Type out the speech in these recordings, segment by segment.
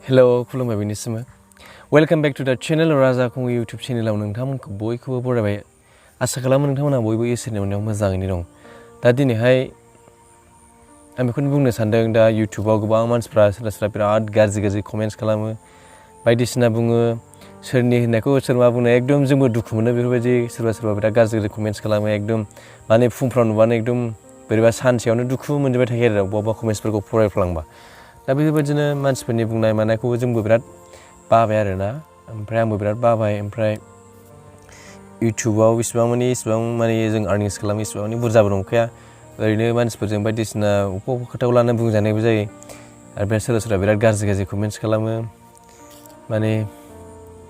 hello खुलुमबाय बेनिसिम welcome back to द channel राजा खुंग YouTube चैनेलाव नोंथांमोनखौ बयखौबो बरायबाय आसा खालामो नोंथांमोना बयबो इसोरनि अननायाव मोजाङैनो दं दा दिनैहाय आं बेखौनो बुंनो सानदों दा YouTubeआव गोबां मानसिफ्रा सोरबा बिराद गाज्रि कमेन्ट्स खालामो बायदिसिना बुङो सोरनि होननायखौ सोरबा बुङो एकदम जोंबो दुखु मोनो बेफोरबायदि सोरबा बिराद गाज्रि कमेन्ट्स खालामो एकदम माने फुंफ्राव नुबानो एकदम बोरैबा सानसेयावनो दुखु मोनजोबबाय थायो आरो बबेबा कमेन्ट्सफोरखौ फरायफ्लांबा दा बेबायदिनो मानसिफोरनि बुंनाय मानायखौ जोंबो बिराद बाबाय आरोना ओमफ्राय आंबो बिराद बाबाय ओमफ्राय YouTubeआव इसिबां माने जों आर्निंस खालामो इसिबां माने बुरजाबो नंखाया ओरैनो मानसिफोरजों बायदिसिना अबेबा खोथाखौ लानानै बुंजानायबो जायो आरो बे सोरबा बिराद गाज्रि कमेन्ट्स खालामो माने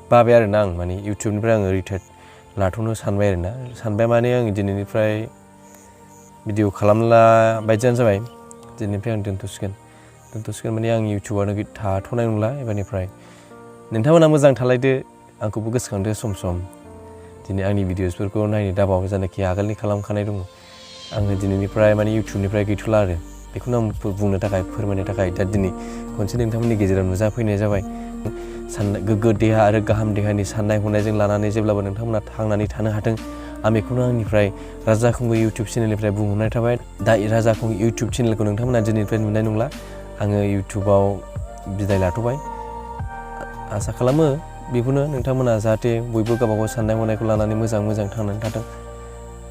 बाबाय आरोना आं माने YouTubeनिफ्राय आङो रिटायार्ड लाथ'नो सानबाय आरोना सानबाय माने आं दिनैनिफ्राय भिडिअ खालामला बायदियानो जाबाय दिनैनिफ्राय आं दोनथ'सिगोन माने आं YouTubeआवनो थाथ'नाय नंला एबारनिफ्राय नोंथांमोना मोजां थालायदो आंखौबो गोसोखांदो सम दिनै आंनि भिडिअसफोरखौ नायनो दाबावो जानाखि आगोलनि खालामखानाय दङ आङो दिनैनिफ्राय माने YouTubeनिफ्राय गैथ'ला आरो बेखौनो आं बुंनो थाखाय फोरमायनो थाखाय दा दिनै खनसे नोंथांमोननि गेजेराव नुजाफैनाय जाबाय गोग्गो देहा आरो गाहाम देहानि साननाय हनायजों लानानै जेब्लाबो नोंथांमोना थांनानै थानो हाथों आं बेखौनो आंनिफ्राय राजा खुंगु YouTube चेनेलनिफ्राय बुंहरनाय थाबाय दा राजा खुंगु YouTube चेनेलखौ नोंथांमोना दिनैनिफ्राय नुनाय नंला आङो YouTubeआव बिदाय लाथ'बाय आसा खालामो बेखौनो नोंथांमोना जाहाथे बयबो गावबागाव साननाय हनायखौ लानानै मोजां थांनानै थाथों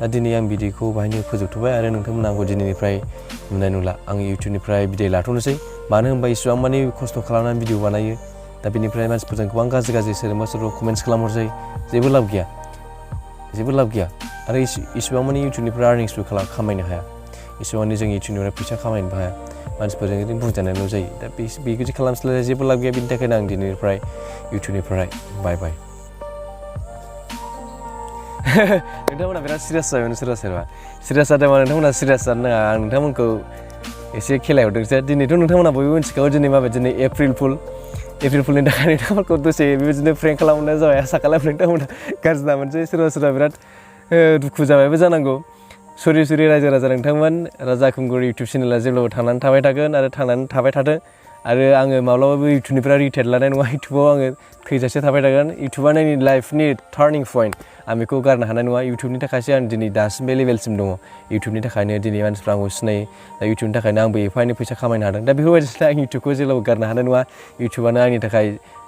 दा दिनै आं भिडिअखौ बाहायनो फोजोबथ'बाय आरो नोंथांमोना आंखौ दिनैनिफ्राय नुनाय नंला आं YouTubeनिफ्राय बिदाय लाथ'नोसै मानो होनबा इसिबां माने खस्थ' खालामनानै भिडिअ बानायो दा बेनिफ्राय मानसिफोरजों गोबां गाज्रि सोरबा कमेन्ट्स खालामहरसै जेबो लाब गैया आरो इसिबां माने YouTubeनिफ्राय आर्निंसबो खामायनो हाया इसिबां माने जों YouTubeनिफ्राय फैसा खामायनोबो हाया मानसिफोरजों ओरैनो बुंजानायल' जायो दा बेबायदि खालामस्लायनाय जेबो लाब गैया बेनि थाखायनो आं दिनैनिफ्राय YouTubeनिफ्राय बाय नोंथांमोना बिराद सिरियास जाबाय सोरबा सिरियास जादोंबा नोंथांमोना सिरियास जानो नाङा आं नोंथांमोनखौ एसे खेलाय हरदोंसो दिनैथ' नोंथांमोना बयबो मिथिखागौ दिनै माबायदि दिनै एप्रिल फुलनि थाखाय नोंथांमोनखौ दसे बेबायदिनो प्रेंक खालामनाय जाबाय आसा खालामो नोंथांमोना गाज्रि दा मोनसै सोरबा बिराद दुखु जाबायबो जानांगौ सरि रायजो राजा नोंथांमोन राजा खुंगुर YouTube चेनेला जेब्लाबो थांनानै थाबाय थागोन आरो थांनानै थाबाय थाथों आरो आङो माब्लाबाबो YouTubeनिफ्राय रिटायार्ड लानाय नङा YouTubeआव आङो थैजासे थाबाय थागोन YouTubeआनो आंनि लाइफनि टार्निं पइन्ट आं बेखौ गारनो हानाय नङा YouTubeनि थाखायसो आं दिनै दासिम बे लेभेलसिम दङ YouTubeनि थाखायनो दिनै मानसिफ्रा आंखौ सिनायो दा YouTubeनि थाखायनो आंबो एफा एनै फैसा खामायनो हादों दा बेफोरबायदिनो आं YouTubeखौ जेब्लाबो गारनो हानाय नङा YouTubeआनो आंनि थाखाय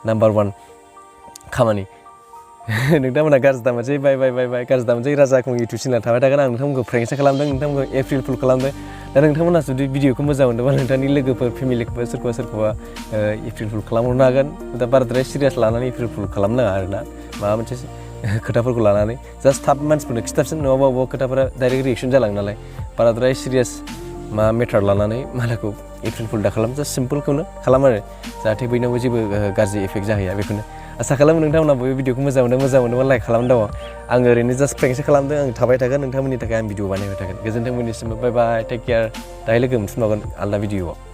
नाम्बार 1 खामानि नोंथांमोना गाज्रि दामोनसै बाय गाज्रि दामोनसै राजा खुंगु YouTube चेनेला थाबाय थागोन आं नोंथांमोनखौ प्रेंकसो खालामदों नोंथांमोनखौ एप्रिल फुल खालामदों दा नोंथांमोना जुदि भिडिअखौ मोजां मोनदोंबा नोंथांनि लोगोफोर फेमिलिखौबो सोरखौबा एप्रिल फुल खालामहरनो हागोन दा बाराद्राय सिरियास लानानै एप्रिल फुल खालामनाङा आरोना माबा मोनसे खोथाफोरखौ लानानै जास्ट थाब मानसिफोरनो खिथाबसिन नङाबा बबेबा खोथाफोरा डाइरेक्ट रिएक्सन जालाङो नालाय बाराद्राय सिरियास मेटार लानानै मालायखौ एप्रिल फुल दा खालाम जास्ट सिम्पोलखौनो खालाम आरो जाहाथे बयनावबो जेबो गाज्रि इफेक्ट जाहैया बेखौनो आसा खालामो नोंथांमोना बयबो भिडिअखौ मोजां मोनोबा लाइक खालामदों आङो ओरैनो जास्ट प्रेंकसो खालामदों आं थाबाय थागोन नोंथांमोननि थाखाय आं भिडिअ बानायबाय थागोन गोजोन्थों मोननिसिम बाय टेक केयार दाहाय लोगो मोनफिनबावगोन आलदा भिडिअआव